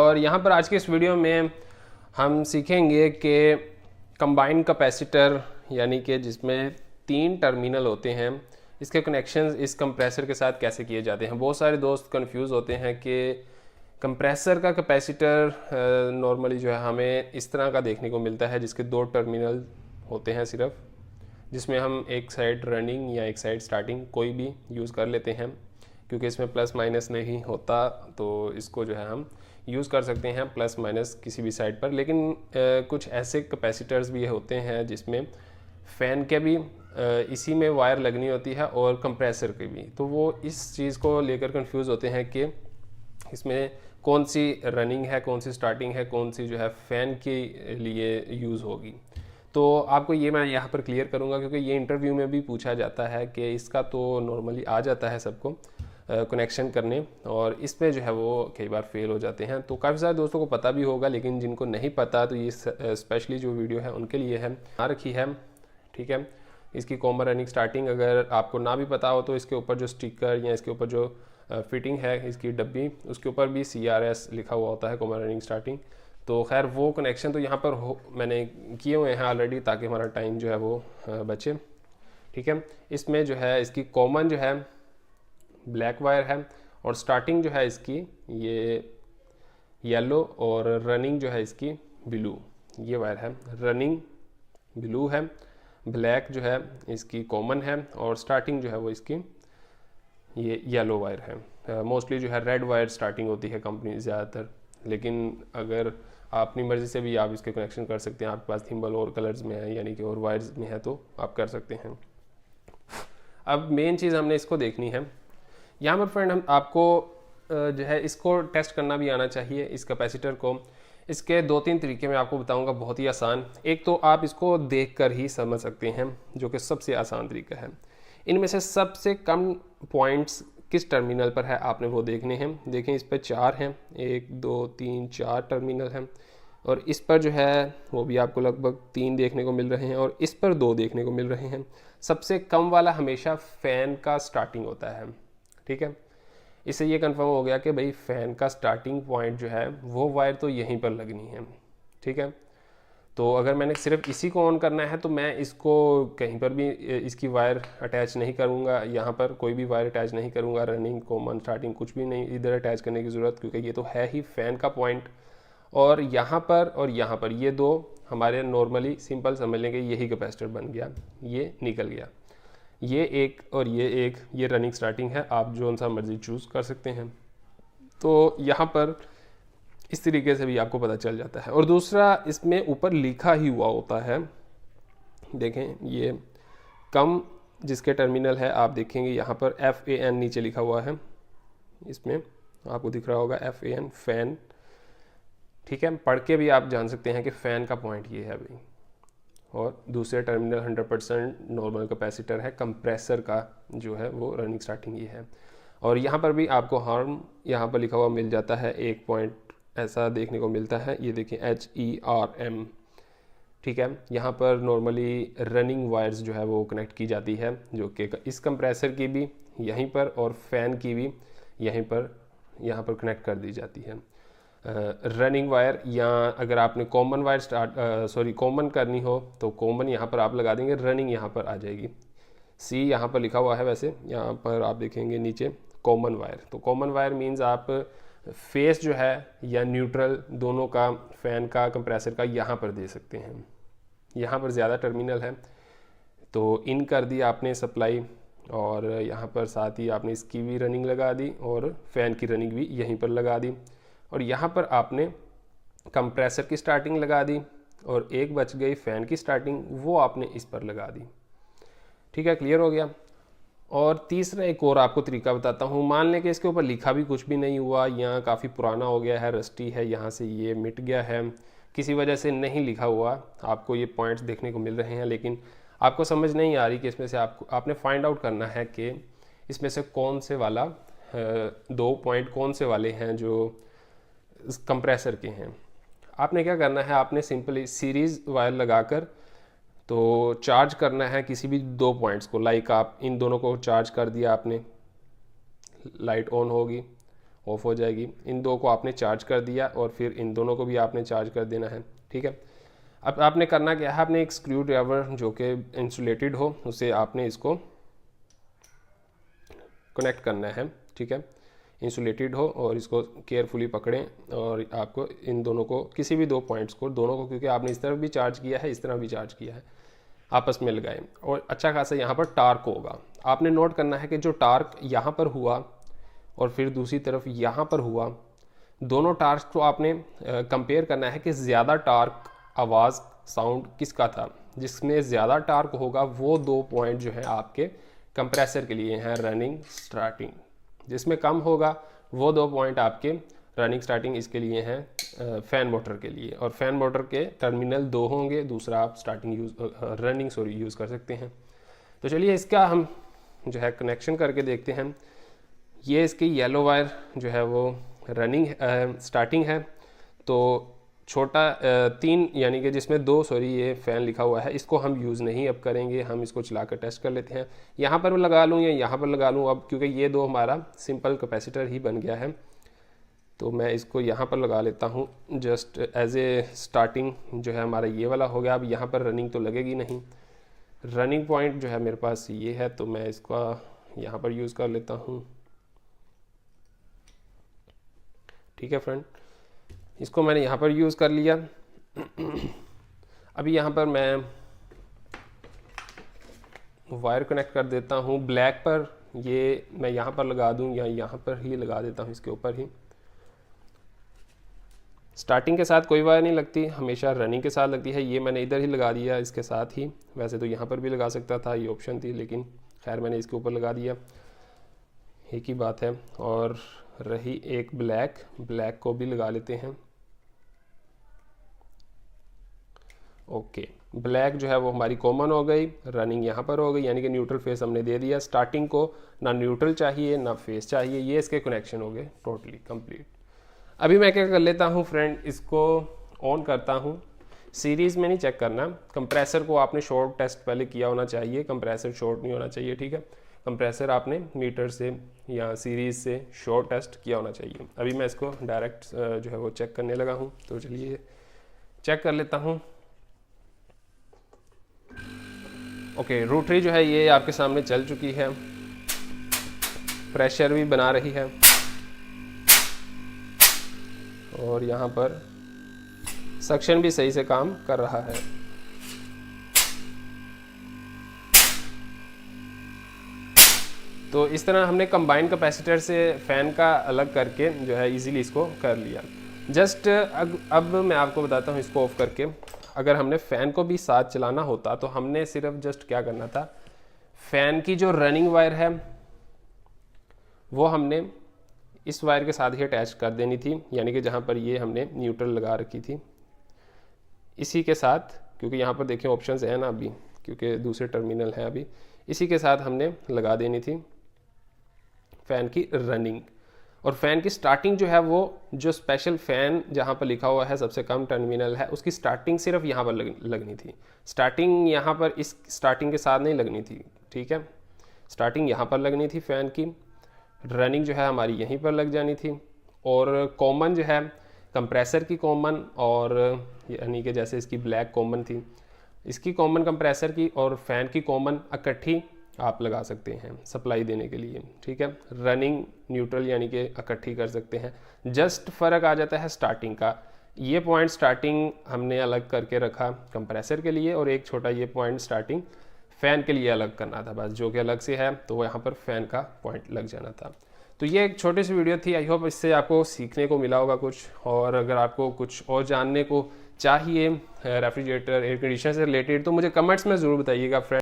और यहाँ पर आज के इस वीडियो में हम सीखेंगे कि कंबाइंड कैपेसिटर यानी कि जिसमें 3 टर्मिनल होते हैं, इसके कनेक्शंस इस कंप्रेसर के साथ कैसे किए जाते हैं। बहुत सारे दोस्त कंफ्यूज होते हैं कि कंप्रेसर का कैपेसिटर नॉर्मली जो है हमें इस तरह का देखने को मिलता है जिसके 2 टर्मिनल होते हैं सिर्फ, जिसमें हम एक साइड रनिंग या एक साइड स्टार्टिंग कोई भी यूज़ कर लेते हैं। क्योंकि इसमें प्लस माइनस नहीं होता तो इसको जो है हम यूज़ कर सकते हैं प्लस माइनस किसी भी साइड पर। लेकिन कुछ ऐसे कैपेसिटर्स भी होते हैं जिसमें फ़ैन के भी इसी में वायर लगनी होती है और कंप्रेसर के भी, तो वो इस चीज़ को लेकर कंफ्यूज होते हैं कि इसमें कौन सी रनिंग है, कौन सी स्टार्टिंग है, कौन सी जो है फ़ैन के लिए यूज़ होगी। तो आपको ये मैं यहाँ पर क्लियर करूँगा क्योंकि ये इंटरव्यू में भी पूछा जाता है कि इसका तो नॉर्मली आ जाता है सबको कनेक्शन करने, और इसमें जो है वो कई बार फेल हो जाते हैं। तो काफ़ी सारे दोस्तों को पता भी होगा, लेकिन जिनको नहीं पता तो ये स्पेशली जो वीडियो है उनके लिए है। यहाँ रखी है, ठीक है। इसकी कॉमन रनिंग स्टार्टिंग अगर आपको ना भी पता हो तो इसके ऊपर जो स्टिकर या इसके ऊपर जो फिटिंग है इसकी डब्बी, उसके ऊपर भी CRS लिखा हुआ होता है, कॉमन रनिंग स्टार्टिंग। तो खैर वो कनेक्शन तो यहाँ पर मैंने किए हुए हैं ऑलरेडी ताकि हमारा टाइम जो है वो बचे, ठीक है। इसमें जो है इसकी कॉमन जो है ब्लैक वायर है और स्टार्टिंग जो है इसकी ये येलो और रनिंग जो है इसकी ब्लू, ये वायर है। रनिंग ब्लू है, ब्लैक जो है इसकी कॉमन है और स्टार्टिंग जो है वो इसकी ये येलो वायर है। मोस्टली जो है रेड वायर स्टार्टिंग होती है कंपनी ज़्यादातर, लेकिन अगर आप अपनी मर्ज़ी से भी आप इसके कनेक्शन कर सकते हैं। आपके पास थिम्बल और कलर्स में है यानी कि और वायर्स में है तो आप कर सकते हैं। अब मेन चीज़ हमने इसको देखनी है यहाँ पर फ्रेंड, हम आपको जो है इसको टेस्ट करना भी आना चाहिए इस कैपेसिटर को। इसके 2-3 तरीके मैं आपको बताऊंगा, बहुत ही आसान। एक तो आप इसको देखकर ही समझ सकते हैं जो कि सबसे आसान तरीका है। इनमें से सबसे कम पॉइंट्स किस टर्मिनल पर है आपने वो देखने हैं। देखें इस पर 4 हैं, 1 2 3 4 टर्मिनल हैं, और इस पर जो है वो भी आपको लगभग 3 देखने को मिल रहे हैं और इस पर 2 देखने को मिल रहे हैं। सबसे कम वाला हमेशा फ़ैन का स्टार्टिंग होता है, ठीक है। इससे ये कंफर्म हो गया कि भाई फ़ैन का स्टार्टिंग पॉइंट जो है वो वायर तो यहीं पर लगनी है, ठीक है। तो अगर मैंने सिर्फ इसी को ऑन करना है तो मैं इसको कहीं पर भी इसकी वायर अटैच नहीं करूँगा, यहाँ पर कोई भी वायर अटैच नहीं करूँगा, रनिंग कॉमन स्टार्टिंग कुछ भी नहीं इधर अटैच करने की ज़रूरत, क्योंकि ये तो है ही फ़ैन का पॉइंट। और यहाँ पर ये 2 हमारे नॉर्मली सिंपल समझ लेंगे यही कैपेसिटर बन गया, ये निकल गया। ये एक और ये एक, ये रनिंग स्टार्टिंग है, आप जो सा मर्जी चूज़ कर सकते हैं। तो यहाँ पर इस तरीके से भी आपको पता चल जाता है। और दूसरा, इसमें ऊपर लिखा ही हुआ होता है, देखें ये कम जिसके टर्मिनल है आप देखेंगे यहाँ पर FAN नीचे लिखा हुआ है, इसमें आपको दिख रहा होगा FAN फैन, ठीक है। पढ़ के भी आप जान सकते हैं कि फ़ैन का पॉइंट ये है भाई। और दूसरे टर्मिनल 100% नॉर्मल कैपेसिटर है, कंप्रेसर का जो है वो रनिंग स्टार्टिंग ये है। और यहाँ पर भी आपको हार्म यहाँ पर लिखा हुआ मिल जाता है, एक पॉइंट ऐसा देखने को मिलता है, ये देखिए HERM, ठीक है। यहाँ पर नॉर्मली रनिंग वायर्स जो है वो कनेक्ट की जाती है, जो कि इस कंप्रेसर की भी यहीं पर और फ़ैन की भी यहीं पर यहाँ पर कनेक्ट कर दी जाती है। रनिंग वायर, या अगर आपने कॉमन वायर कॉमन करनी हो तो कॉमन यहाँ पर आप लगा देंगे, रनिंग यहाँ पर आ जाएगी। C यहाँ पर लिखा हुआ है, वैसे यहाँ पर आप देखेंगे नीचे कॉमन वायर। तो कॉमन वायर मींस आप फेस जो है या न्यूट्रल दोनों का, फ़ैन का कंप्रेसर का यहाँ पर दे सकते हैं। यहाँ पर ज़्यादा टर्मिनल है तो इन कर दी आपने सप्लाई, और यहाँ पर साथ ही आपने इसकी भी रनिंग लगा दी और फ़ैन की रनिंग भी यहीं पर लगा दी, और यहाँ पर आपने कंप्रेसर की स्टार्टिंग लगा दी और एक बच गई फ़ैन की स्टार्टिंग, वो आपने इस पर लगा दी, ठीक है। क्लियर हो गया। और तीसरा एक और आपको तरीका बताता हूँ। मान लें कि इसके ऊपर लिखा भी कुछ भी नहीं हुआ, या काफ़ी पुराना हो गया है, रस्टी है, यहाँ से ये मिट गया है, किसी वजह से नहीं लिखा हुआ, आपको ये पॉइंट्स देखने को मिल रहे हैं लेकिन आपको समझ नहीं आ रही कि इसमें से आपने फाइंड आउट करना है कि इसमें से कौन से वाला 2 पॉइंट कौन से वाले हैं जो कंप्रेसर के हैं। आपने क्या करना है, आपने सिंपली सीरीज़ वायर लगाकर तो चार्ज करना है किसी भी 2 पॉइंट्स को। लाइक आप इन दोनों को चार्ज कर दिया आपने, लाइट ऑन होगी ऑफ हो जाएगी। इन दो को आपने चार्ज कर दिया और फिर इन दोनों को भी आपने चार्ज कर देना है, ठीक है। अब आपने करना क्या है, आपने एक स्क्रू ड्राइवर जो कि इंसुलेटेड हो उसे आपने इसको कनेक्ट करना है, ठीक है। इंसुलेटेड हो और इसको केयरफुली पकड़ें और आपको इन दोनों को, किसी भी दो पॉइंट्स को, दोनों को, क्योंकि आपने इस तरफ भी चार्ज किया है इस तरफ भी चार्ज किया है, आपस में लगाएं और अच्छा खासा यहाँ पर टार्क होगा। आपने नोट करना है कि जो टार्क यहाँ पर हुआ और फिर दूसरी तरफ यहाँ पर हुआ, दोनों टार्क को आपने कंपेयर करना है कि ज़्यादा टार्क आवाज़ साउंड किसका था। जिसमें ज़्यादा टार्क होगा वो दो पॉइंट जो है आपके कंप्रेसर के लिए हैं रनिंग स्टार्टिंग, जिसमें कम होगा वो दो पॉइंट आपके रनिंग स्टार्टिंग इसके लिए हैं फ़ैन मोटर के लिए। और फ़ैन मोटर के टर्मिनल दो होंगे, दूसरा आप स्टार्टिंग रनिंग यूज़ कर सकते हैं। तो चलिए इसका हम जो है कनेक्शन करके देखते हैं। ये इसकी येलो वायर जो है वो रनिंग स्टार्टिंग है, तो छोटा 3 यानी कि जिसमें 2 ये फ़ैन लिखा हुआ है, इसको हम यूज़ नहीं अब करेंगे, हम इसको चला कर टेस्ट कर लेते हैं। यहाँ पर लगा लूँ या यहाँ पर लगा लूँ अब, क्योंकि ये दो हमारा सिंपल कैपेसिटर ही बन गया है। तो मैं इसको यहाँ पर लगा लेता हूँ जस्ट एज ए स्टार्टिंग। जो है हमारा ये वाला हो गया। अब यहाँ पर रनिंग तो लगेगी नहीं, रनिंग पॉइंट जो है मेरे पास ये है, तो मैं इसका यहाँ पर यूज़ कर लेता हूँ, ठीक है फ्रेंड। इसको मैंने यहाँ पर यूज़ कर लिया। अभी यहाँ पर मैं वायर कनेक्ट कर देता हूँ ब्लैक पर। ये मैं यहाँ पर लगा दूँ या यहाँ पर ही लगा देता हूँ, इसके ऊपर ही। स्टार्टिंग के साथ कोई वायर नहीं लगती, हमेशा रनिंग के साथ लगती है। ये मैंने इधर ही लगा दिया इसके साथ ही, वैसे तो यहाँ पर भी लगा सकता था, ये ऑप्शन थी, लेकिन खैर मैंने इसके ऊपर लगा दिया, एक ही बात है। और रही एक ब्लैक को भी लगा लेते हैं। ओके, ब्लैक जो है वो हमारी कॉमन हो गई, रनिंग यहाँ पर हो गई, यानी कि न्यूट्रल फेस हमने दे दिया। स्टार्टिंग को ना न्यूट्रल चाहिए ना फेस चाहिए, ये इसके कनेक्शन हो गए टोटली कंप्लीट। अभी मैं क्या कर लेता हूँ फ्रेंड, इसको ऑन करता हूँ। सीरीज़ में नहीं चेक करना, कंप्रेसर को आपने शॉर्ट टेस्ट पहले किया होना चाहिए, कंप्रेसर शॉर्ट नहीं होना चाहिए, ठीक है। कंप्रेसर आपने मीटर से या सीरीज़ से शॉर्ट टेस्ट किया होना चाहिए। अभी मैं इसको डायरेक्ट जो है वो चेक करने लगा हूँ, तो चलिए चेक कर लेता हूँ। ओके, रोटरी जो है ये आपके सामने चल चुकी है, प्रेशर भी बना रही है और यहाँ पर सक्शन भी सही से काम कर रहा है। तो इस तरह हमने कंबाइन कैपेसिटर से फ़ैन का अलग करके जो है इजीली इसको कर लिया। जस्ट अब मैं आपको बताता हूँ इसको ऑफ करके। अगर हमने फ़ैन को भी साथ चलाना होता तो हमने सिर्फ जस्ट क्या करना था, फ़ैन की जो रनिंग वायर है वो हमने इस वायर के साथ ही अटैच कर देनी थी, यानी कि जहाँ पर ये हमने न्यूट्रल लगा रखी थी इसी के साथ, क्योंकि यहाँ पर देखिए ऑप्शंस है ना अभी, क्योंकि दूसरे टर्मिनल है अभी, इसी के साथ हमने लगा देनी थी फ़ैन की रनिंग। और फ़ैन की स्टार्टिंग जो है वो जो स्पेशल फ़ैन जहाँ पर लिखा हुआ है सबसे कम टर्मिनल है, उसकी स्टार्टिंग सिर्फ यहाँ पर लगनी थी। स्टार्टिंग यहाँ पर इस स्टार्टिंग के साथ नहीं लगनी थी, ठीक है। स्टार्टिंग यहाँ पर लगनी थी फ़ैन की, रनिंग जो है हमारी यहीं पर लग जानी थी। और कॉमन जो है कंप्रेसर की कॉमन, और यानी कि जैसे इसकी ब्लैक कॉमन थी, इसकी कॉमन कंप्रेसर की और फ़ैन की कॉमन इकट्ठी आप लगा सकते हैं सप्लाई देने के लिए, ठीक है। रनिंग न्यूट्रल यानी कि इकट्ठी कर सकते हैं। जस्ट फ़र्क आ जाता है स्टार्टिंग का। ये पॉइंट स्टार्टिंग हमने अलग करके रखा कंप्रेसर के लिए, और एक छोटा ये पॉइंट स्टार्टिंग फ़ैन के लिए अलग करना था बस, जो कि अलग से है, तो यहाँ पर फ़ैन का पॉइंट लग जाना था। तो ये एक छोटी सी वीडियो थी, आई होप इससे आपको सीखने को मिला होगा कुछ। और अगर आपको कुछ और जानने को चाहिए रेफ्रिजरेटर एयर कंडीशनर से रिलेटेड तो मुझे कमेंट्स में ज़रूर बताइएगा फ्रेंड।